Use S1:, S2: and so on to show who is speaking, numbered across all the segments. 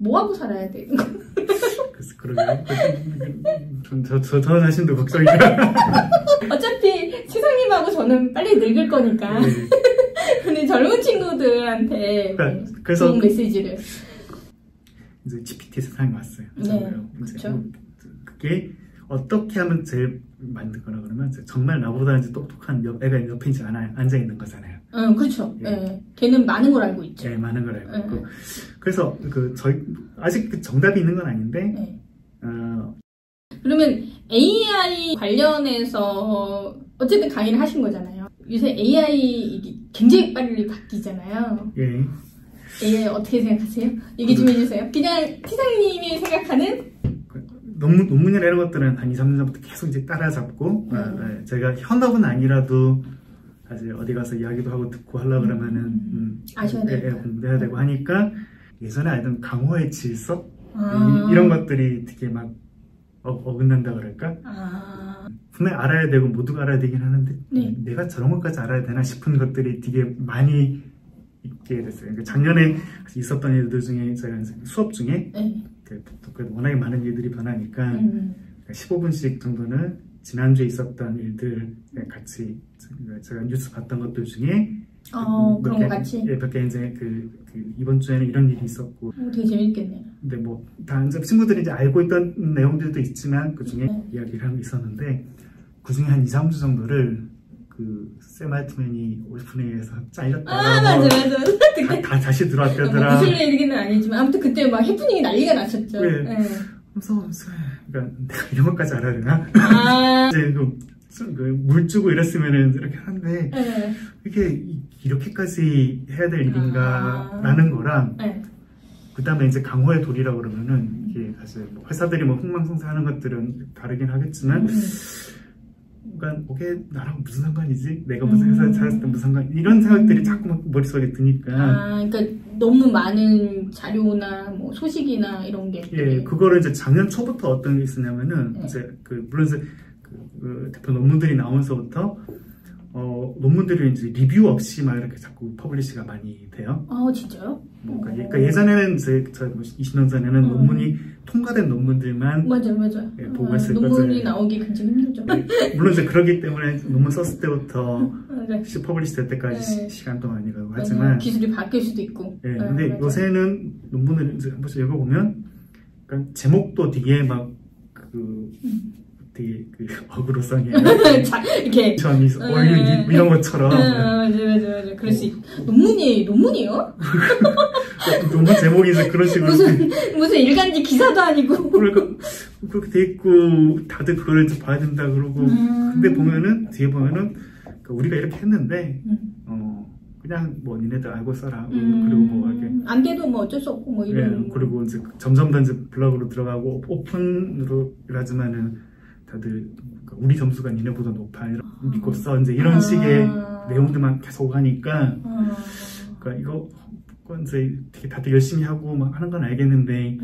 S1: 뭐 하고 살아야 되는 거?
S2: 그래서 그러게요. 저 자신도 걱정이라.
S1: 어차피 시상님하고 저는 빨리 늙을 거니까.
S2: 네.
S1: 근데 젊은 친구들한테
S2: 그래서
S1: 좋은 메시지를.
S2: 이제 GPT 세상이 왔어요.
S1: 네, 그렇죠.
S2: 그게 어떻게 하면 제일 만든 거라 그러면 정말 나보다 이제 똑똑한 애가 옆에 이제 앉아 있는 거잖아요.
S1: 그렇죠.
S2: 예.
S1: 네. 걔는 많은 걸 알고 있죠.
S2: 네, 많은 걸 알고 있고. 그래서 저희 아직 그 정답이 있는 건 아닌데.
S1: 네. 그러면 AI 관련해서 어쨌든 강의를 하신 거잖아요. 요새 AI 굉장히 빨리 바뀌잖아요.
S2: 예.
S1: AI 어떻게 생각하세요? 얘기 좀 해주세요. 그냥 티상님이 생각하는
S2: 논문이나 이런 것들은 한 2, 3년 전부터 계속 이제 따라잡고 제가 현업은 아니라도 사실 어디 가서 이야기도 하고 듣고 하려고 그러면은
S1: 아셔야 되고
S2: 공부해야 되고 하니까 예전에 알던 강호의 질서 이런 것들이 되게 막 어긋난다 그럴까? 분명히 알아야 되고 모두가 알아야 되긴 하는데
S1: 네.
S2: 내가 저런 것까지 알아야 되나 싶은 것들이 되게 많이 있게 됐어요. 그러니까 작년에 있었던 일들 중에 제가 수업 중에 워낙에 많은 일들이 변하니까 15분씩 정도는 지난주에 있었던 일들 같이 제가 뉴스 봤던 것들 중에
S1: 그런 거 같이?
S2: 몇 개 이제 이번 주에는 이런 일이 있었고
S1: 되게 재밌겠네요.
S2: 근데 뭐 다 이제 친구들이 이제 알고 있던 내용들도 있지만 그 중에 이야기를 하는 게 있었는데 그 중에 한 2, 3주 정도를 샘 알트맨이 오픈AI에서 잘렸다가 맞아. 다시 들어왔다더라.
S1: 무슨 얘기는 아니지만 아무튼 그때 막 해프닝이 난리가 났었죠.
S2: 네. 그래서 그러니까 내가 이런 것까지 알아야 되나? 이제 물 주고 이랬으면은 이렇게 하는데 이게 이렇게까지 해야 될 일인가 라는 거랑 그 다음에 이제 강호의 도리라고 그러면은 이게 사실 회사들이 뭐 흥망성쇠하는 것들은 다르긴 하겠지만 그러니까 그게 나랑 무슨 상관이지? 내가 무슨 회사에 찾았을 때 무슨 상관? 이런 생각들이 자꾸 머릿속에 드니까.
S1: 그러니까 너무 많은 자료나 뭐 소식이나 이런 게.
S2: 예, 그거를 이제 작년 초부터 어떤 게 있었냐면은 이제 물론 이제 대표 논문들이 나오면서부터 논문들이 이제 리뷰 없이 막 이렇게 자꾸 퍼블리시가 많이 돼요.
S1: 진짜요?
S2: 그러니까 예전에는 이제 20년 전에는 논문이 통과된 논문들만
S1: 맞아.
S2: 예, 보고 했을
S1: 논문이
S2: 거잖아요.
S1: 나오기 굉장히 힘들죠.
S2: 예, 물론 이제 그러기 때문에 논문 썼을 때부터 퍼블리시 될 때까지 시간 동안이 가고 하지만
S1: 기술이 바뀔 수도 있고.
S2: 예, 근데 요새는 논문을 이제 한 번씩 읽어보면 그러니까 제목도 되게 막 되게 어그로성이에요.
S1: 이렇게
S2: 이런 것처럼.
S1: 맞아. 그럴 수 있. 논문이요?
S2: 논문 제목이 이제 그런 식으로
S1: 무슨 일간지 기사도 아니고.
S2: 그러니까 그렇게 돼 있고 다들 그걸 이제 봐야 된다 그러고 근데 뒤에 보면은 그러니까 우리가 이렇게 했는데 그냥 뭐 니네들 알고 써라 그리고 뭐 이렇게
S1: 안 돼도 뭐 어쩔 수 없고 뭐 이런.
S2: 예, 그리고 이제 점점 더 이제 블로그로 들어가고 오픈으로 하지만은 다들 우리 점수가 니네보다 높아 믿고 써 이제 이런 식의 내용들만 계속 하니까 그러니까 이거 이제 되게 다들 열심히 하고 막 하는 건 알겠는데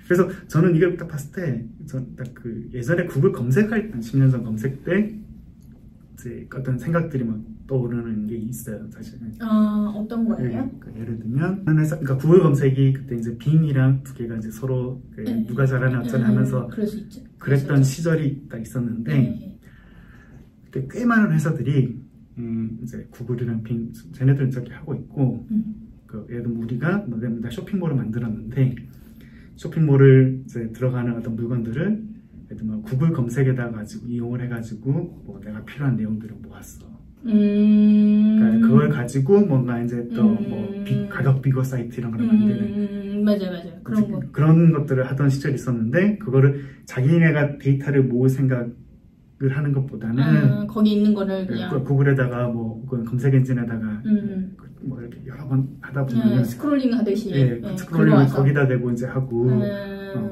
S2: 그래서 저는 이걸 딱 봤을 때 전 딱 예전에 구글 검색할 때 10년 전 검색 때 이제 어떤 생각들이 막 떠오르는 게 있어요 사실.
S1: 어떤 거예요?
S2: 그러니까 예를 들면 그러니까 구글 검색이 그때 이제 빙이랑 두 개가 이제 서로 누가 잘하나 어쩌나 하면서 그랬던 시절이 딱 있었는데 그때 꽤 많은 회사들이 이제 구글이랑 빙 쟤네들은 저렇게 하고 있고 예를 들면 우리가 쇼핑몰을 만들었는데 쇼핑몰을 이제 들어가는 어떤 물건들을 예를 들면 구글 검색에다 가지고 이용을 해가지고 뭐 내가 필요한 내용들을 모았어. 그러니까 그걸 가지고 뭔가 이제 또 뭐 가격 비교 사이트 이런 걸 만드는.
S1: 맞아.
S2: 그런 것들을 하던 시절이 있었는데 그거를 자기네가 데이터를 모을 생각을 하는 것보다는
S1: 거기 있는 거를 그냥
S2: 구글에다가 뭐 검색 엔진에다가 뭐 이렇게 여러 번 하다 보면
S1: 스크롤링 하듯이
S2: 스크롤링을 거기다 대고 이제 하고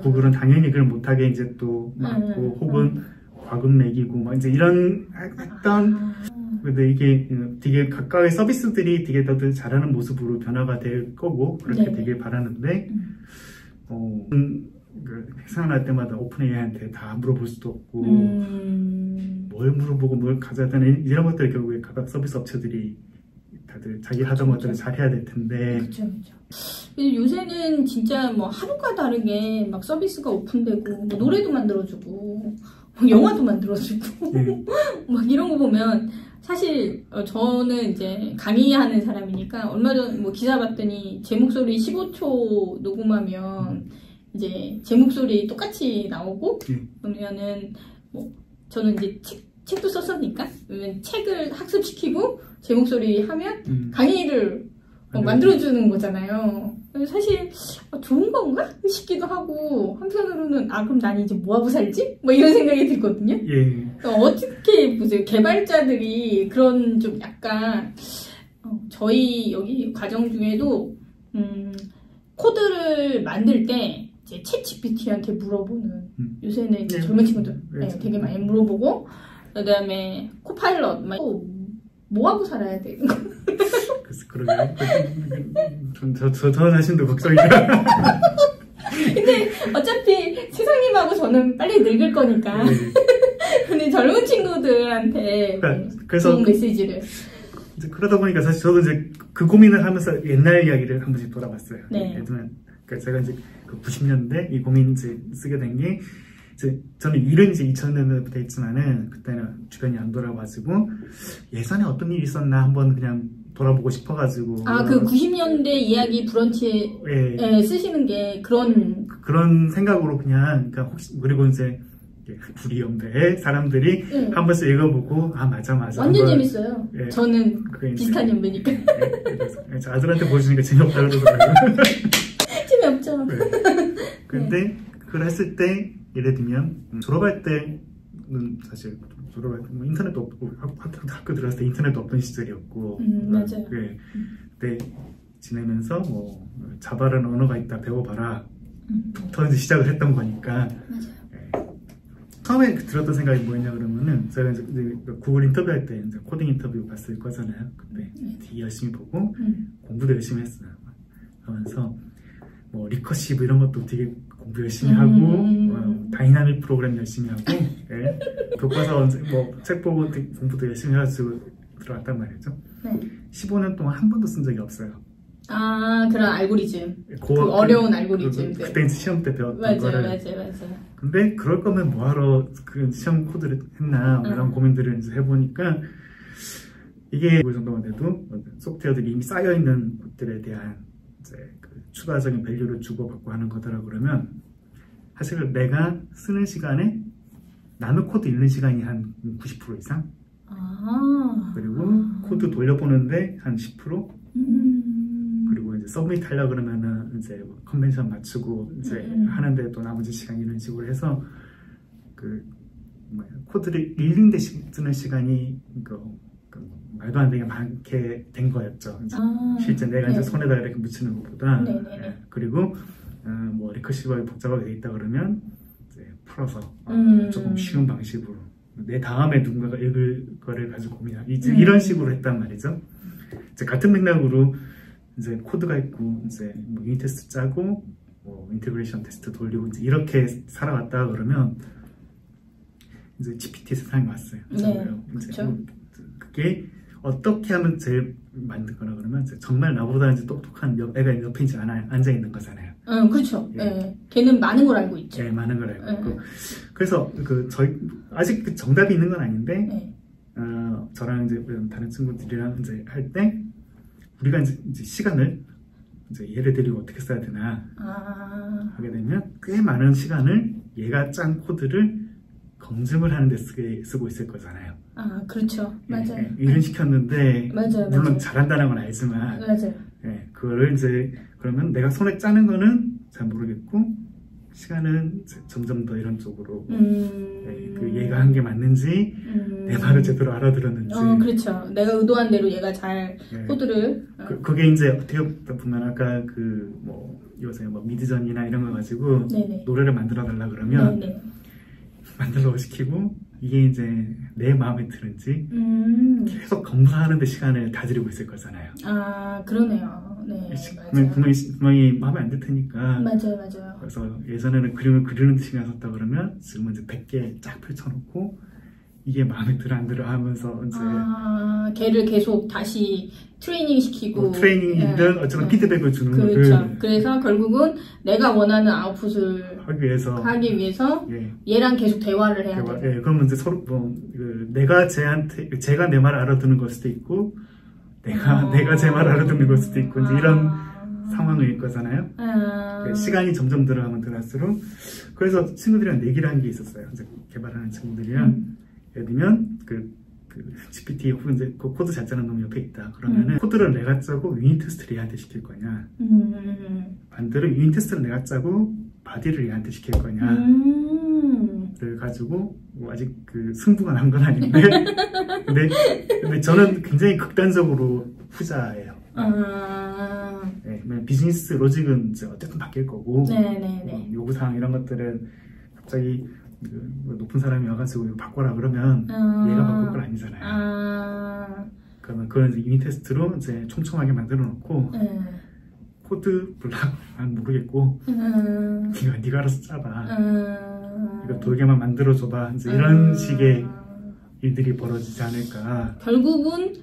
S2: 구글은 당연히 그걸 못하게 이제 또 막고 혹은 과금 매기고 막 이제 이런 했던 근데 이게 되게 각각의 서비스들이 되게 다들 잘하는 모습으로 변화가 될 거고 그렇게 되길 바라는데 생각날 때마다 오픈AI한테 다 물어볼 수도 없고 뭘 물어보고 뭘 가져야 되나 이런 것들 결국에 각각 서비스 업체들이 다들 자기 하던 것들을 잘 해야 될 텐데.
S1: 그렇죠. 요새는 진짜 뭐 하루가 다르게 막 서비스가 오픈되고 뭐 노래도 만들어주고 뭐 영화도 만들어주고
S2: 네.
S1: 막 이런 거 보면 사실 저는 이제 강의하는 사람이니까 얼마 전 뭐 기사 봤더니 제 목소리 15초 녹음하면 이제 제 목소리 똑같이 나오고 그러면은 뭐 저는 이제 책도 썼으니까 그러면 책을 학습시키고 제 목소리 하면 강의를 만들어주는 거잖아요. 사실 좋은 건가 싶기도 하고 한편으로는 그럼 난 이제 뭐 하고 살지? 뭐 이런 생각이 들거든요.
S2: 예.
S1: 어떻게 보세요? 개발자들이 그런 좀 약간 저희 여기 과정 중에도 코드를 만들 때 이제 챗 GPT한테 물어보는 요새는 이제 젊은 친구들 되게 많이 물어보고 그다음에 코파일럿 뭐 하고 살아야 되는 거?
S2: 그러게요. 저 자신도 걱정이야.
S1: 근데 어차피 세상님하고 저는 빨리 늙을 거니까. 근데 젊은 친구들한테
S2: 그래서
S1: 좋은 메시지를.
S2: 이제 그러다 보니까 사실 저도 이제 그 고민을 하면서 옛날 이야기를 한 번씩 돌아봤어요.
S1: 네.
S2: 예를 들면 그러니까 제가 이제 그 90년대 이 고민 이제 쓰게 된 게 이제 저는 일은 이제 2000년대부터 했지만은 그때는 주변이 안 돌아가지고 예전에 어떤 일이 있었나 한번 그냥 돌아보고 싶어가지고
S1: 그 90년대 이야기 브런치에 쓰시는 게 그런
S2: 생각으로 그냥 그러니까 혹시 그리고 이제 우리 연배의 사람들이 한 번씩 읽어보고 맞아
S1: 완전 재밌어요. 저는 비슷한 연배니까.
S2: 그래서 아들한테 보여주니까 재미없다 그러더라고요.
S1: 재미없죠.
S2: 근데 그걸 했을 때 예를 들면 졸업할 때는 사실 졸업할 때 뭐 인터넷도 없고 학교 들어갔을 때 인터넷도 없던 시절이었고
S1: 맞아요.
S2: 그때 지내면서 뭐 자바라는 언어가 있다 배워봐라 부터 이제 시작을 했던 거니까
S1: 맞아요.
S2: 처음에 들었던 생각이 뭐였냐 그러면은 제가 이제 구글 인터뷰할 때 이제 코딩 인터뷰 봤을 거잖아요. 그때 되게 열심히 보고 공부도 열심히 했어요. 하면서 뭐 리커시브 이런 것도 되게 공부 열심히 하고 다이나믹 프로그램 열심히 하고 교과서 뭐 책 보고 공부도 열심히 해가지고 들어갔단 말이죠. 15년 동안 한 번도 쓴 적이 없어요.
S1: 그런 알고리즘. 그 어려운 알고리즘.
S2: 그때 시험 때 배웠던 거를.
S1: 맞아요.
S2: 근데 그럴 거면 뭐하러 그 시험 코드를 했나 이런 고민들을 이제 해보니까 이게 그 정도만 돼도 소프트웨어들이 이미 쌓여있는 것들에 대한 이제 그 추가적인 밸류를 주고받고 하는 거더라 그러면 사실 내가 쓰는 시간에 남의 코드 읽는 시간이 한 90% 이상 그리고 코드 돌려보는데 한 10% 그리고 이제 서브밋 하려고 그러면은 이제 컨벤션 맞추고 이제 하는데 또 나머지 시간 이런 식으로 해서 그 코드를 읽는 데 쓰는 시간이 말도 안 되게 많게 된 거였죠. 실제 내가 이제 손에다 이렇게 묻히는 것보다 그리고 뭐 리커시브하게 복잡하게 돼 있다 그러면 이제 풀어서 조금 쉬운 방식으로 내 다음에 누군가가 읽을 거를 가지고 고민하고 이런 식으로 했단 말이죠. 이제 같은 맥락으로 이제 코드가 있고 이제 뭐 유닛 테스트 짜고 뭐 인테그레이션 테스트 돌리고 이제 이렇게 살아왔다 그러면 이제 GPT 세상에 왔어요.
S1: 그렇죠.
S2: 그게 어떻게 하면 제일 만든 거라 그러면 정말 나보다 이제 똑똑한 애가 옆에 이제 앉아 있는 거잖아요.
S1: 그렇죠. 걔는 많은 걸 알고 있죠.
S2: 많은 걸 알고 있고. 그래서 저희 아직 그 정답이 있는 건 아닌데 저랑 이제 다른 친구들이랑 이제 할 때 우리가 이제 시간을 이제 얘를 데리고 어떻게 써야 되나 하게 되면 꽤 많은 시간을 얘가 짠 코드를 검증을 하는 데 쓰고 있을 거잖아요.
S1: 그렇죠. 맞아요.
S2: 일은 시켰는데
S1: 물론
S2: 맞아요. 잘한다는 건 알지만
S1: 맞아요.
S2: 그거를 이제 그러면 내가 손에 짜는 거는 잘 모르겠고 시간은 점점 더 이런 쪽으로 그 얘가 한 게 맞는지 내 말을 제대로 알아들었는지
S1: 그렇죠. 내가 의도한 대로 얘가 잘 코드를
S2: 그게 이제 어떻게 보면 아까 그 뭐 요새 뭐 미드전이나 이런 거 가지고 노래를 만들어 달라 그러면 만들라고 시키고 이게 이제 내 마음에 드는지 계속 검사하는 데 시간을 다 들이고 있을 거잖아요.
S1: 그러네요. 맞아요.
S2: 분명히 마음에 안 들 테니까.
S1: 맞아요.
S2: 그래서 예전에는 그림을 그리는 데 시간 썼다 그러면 지금은 이제 100개 쫙 펼쳐놓고 이게 마음에 들어 안 들어 하면서 이제
S1: 걔를 계속 다시 트레이닝 시키고
S2: 트레이닝이든 어쨌든 피드백을 주는
S1: 그렇죠.
S2: 거를
S1: 그래서 결국은 내가 원하는 아웃풋을
S2: 하기 위해서
S1: 얘랑 계속 대화를 해야 돼.
S2: 그러면 이제 서로 내가 제가 내 말을 알아듣는 걸 수도 있고 내가 제 말을 알아듣는 걸 수도 있고 이제 이런 상황일 거잖아요. 시간이 점점 들어가면 들어갈수록 그래서 친구들이랑 내기를 한 게 있었어요. 이제 개발하는 친구들이랑 예를 들면 그 GPT 혹은 이제 그 코드 잘 짜는 놈이 옆에 있다. 그러면은 코드를 내가 짜고 유닛 테스트를 얘한테 시킬 거냐, 반대로 유닛 테스트를 내가 짜고 바디를 얘한테 시킬 거냐. 를 가지고 뭐 아직 그 승부가 난 건 아닌데 근데 저는 굉장히 극단적으로 후자예요. 비즈니스 로직은 이제 어쨌든 바뀔 거고 요구사항 이런 것들은 갑자기 높은 사람이 와가지고 이거 바꿔라 그러면 얘가 바꿀 건 아니잖아요. 그러면 그건 이제 유닛 테스트로 이제 촘촘하게 만들어 놓고 코드 블락 난 모르겠고 네가 알아서 짜봐. 이거 2개만 만들어줘봐. 이제 이런 식의 일들이 벌어지지 않을까.
S1: 결국은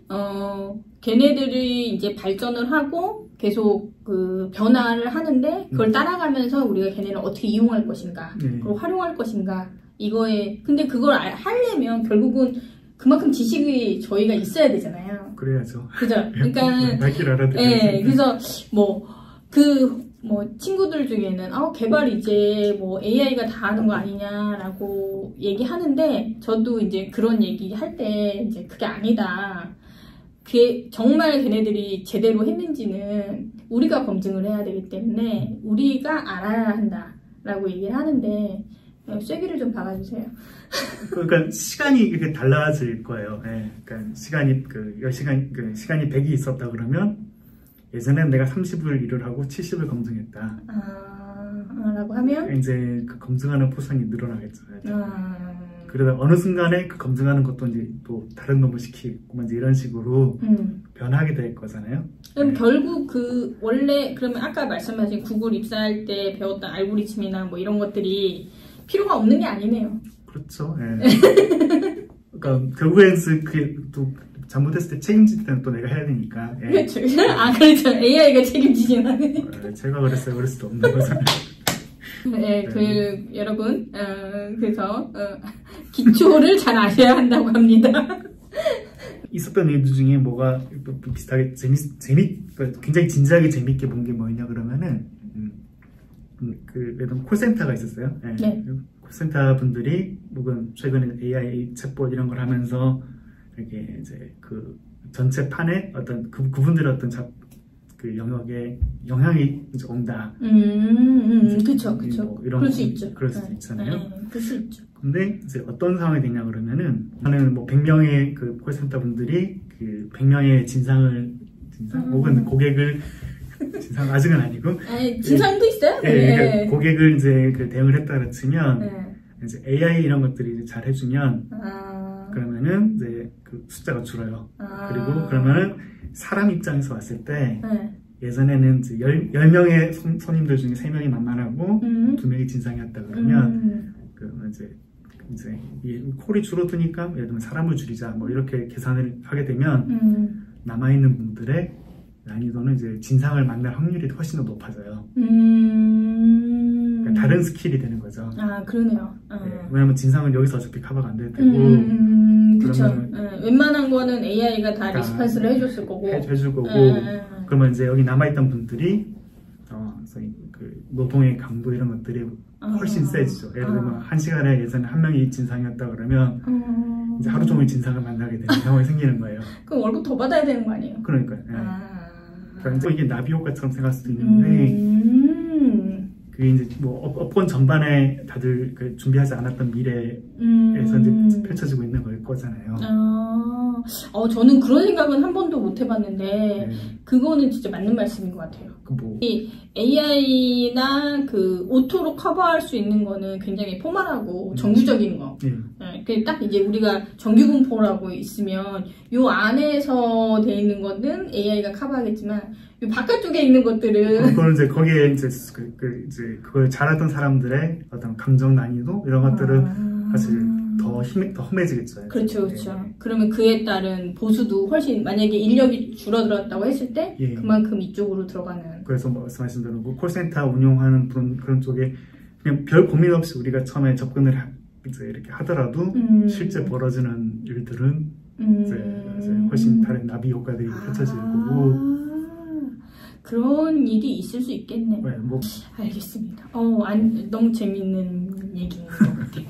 S1: 걔네들이 이제 발전을 하고 계속 그 변화를 하는데 그걸 따라가면서 우리가 걔네를 어떻게 이용할 것인가, 그걸 활용할 것인가 이거에 근데 그걸 하려면 결국은 그만큼 지식이 저희가 있어야 되잖아요.
S2: 그래야죠.
S1: 그죠? 그러니까
S2: 밝기를 알아듣는.
S1: 그래서 친구들 중에는 개발 이제 뭐 AI가 다 하는 거 아니냐라고 얘기하는데 저도 이제 그런 얘기 할 때 이제 그게 아니다. 정말 걔네들이 제대로 했는지는 우리가 검증을 해야 되기 때문에 우리가 알아야 한다라고 얘기를 하는데 쐐기를 좀 박아주세요.
S2: 그러니까 시간이 이렇게 달라질 거예요. 그러니까 시간이 100이 있었다 그러면 예전엔 내가 30을 일을 하고 70을 검증했다.
S1: 라고 하면?
S2: 이제 그 검증하는 포션이 늘어나겠죠. 그러다 어느 순간에 그 검증하는 것도 이제 또 다른 놈을 시키고 이제 이런 식으로 변하게 될 거잖아요.
S1: 그럼 결국 원래 그러면 아까 말씀하신 구글 입사할 때 배웠던 알고리즘이나 뭐 이런 것들이 필요가 없는 게 아니네요.
S2: 그렇죠. 그러니까 결국엔 그게 또 잘못했을 때 책임질 때는 또 내가 해야 되니까.
S1: 그렇죠. 그렇죠. AI가 책임지진 않으니까.
S2: 제가 그랬어요. 그럴 수도 없는 거잖아요.
S1: 여러분, 그래서 기초를 잘 아셔야 한다고 합니다.
S2: 있었던 일들 중에 뭐가 비슷하게 굉장히 진지하게 재밌게 본 게 뭐였냐 그러면은 콜센터가 있었어요. 콜센터 분들이 혹은 최근에 AI 챗봇 이런 걸 하면서 이렇게 이제 그 전체 판에 어떤 그분들의 어떤 그 영역에 영향이 이제 온다.
S1: 그쵸.
S2: 뭐
S1: 그럴 수 있죠.
S2: 그럴 수도 있잖아요.
S1: 그럴 수 있죠.
S2: 근데 이제 어떤 상황이 되냐 그러면은 저는 뭐 100명의 그 콜센터 분들이 그 100명의 진상 혹은 고객을 진상 아직은 아니고
S1: 진상도 있어요.
S2: 그러니까 고객을 이제 그 대응을 했다 치면 이제 AI 이런 것들이 이제 잘 해주면 그러면은 이제 그 숫자가 줄어요. 그리고 그러면은 사람 입장에서 왔을 때 예전에는 이제 10명의 손님들 중에 3명이 만만하고 2명이 진상이었다 그러면 이제 이 콜이 줄어드니까 예를 들면 사람을 줄이자 뭐 이렇게 계산을 하게 되면 남아있는 분들의 난이도는 이제 진상을 만날 확률이 훨씬 더 높아져요. 그러니까 다른 스킬이 되는 거죠.
S1: 그러네요.
S2: 왜냐면 진상은 여기서 어차피 커버가 안 될 테고.
S1: 그렇죠. 웬만한 거는 AI가 다 리스판스를 해줬을 거고.
S2: 해줄 거고. 그러면 이제 여기 남아있던 분들이 그 노동의 강도 이런 것들이 훨씬 세지죠. 예를 들면 1시간에 예전에 1명이 진상이었다 그러면 이제 하루 종일 진상을 만나게 되는 상황이 생기는 거예요.
S1: 그럼 월급 더 받아야 되는 거 아니에요?
S2: 그러니까요. 그러니까 이게 나비 효과처럼 생각할 수도 있는데 그게 이제 뭐 업권 전반에 다들 그 준비하지 않았던 미래에서 이제 펼쳐지고 있는 걸 거잖아요.
S1: 저는 그런 생각은 한 번도 못 해봤는데 그거는 진짜 맞는 말씀인 것 같아요. 이 AI나 그 오토로 커버할 수 있는 거는 굉장히 포멀하고 정규적인 거. 딱 이제 우리가 정규분포라고 있으면 요 안에서 돼 있는 거는 AI가 커버하겠지만 요 바깥쪽에 있는 것들은
S2: 그거는 이제 거기에 이제 그걸 잘하던 사람들의 어떤 감정 난이도 이런 것들은 사실 더 험해지겠죠.
S1: 그렇죠, 그렇죠. 네. 그러면 그에 따른 보수도 훨씬 만약에 인력이 줄어들었다고 했을 때 예. 그만큼 이쪽으로 들어가는.
S2: 그래서 말씀하신 대로 그 콜센터 운영하는 그런 쪽에 그냥 별 고민 없이 우리가 처음에 접근을 이제 이렇게 하더라도 실제 벌어지는 일들은 이제 훨씬 다른 나비 효과들이 펼쳐질 거고.
S1: 그런 일이 있을 수 있겠네.
S2: 네, 뭐.
S1: 알겠습니다. 너무 재밌는 얘기인 것 같아요.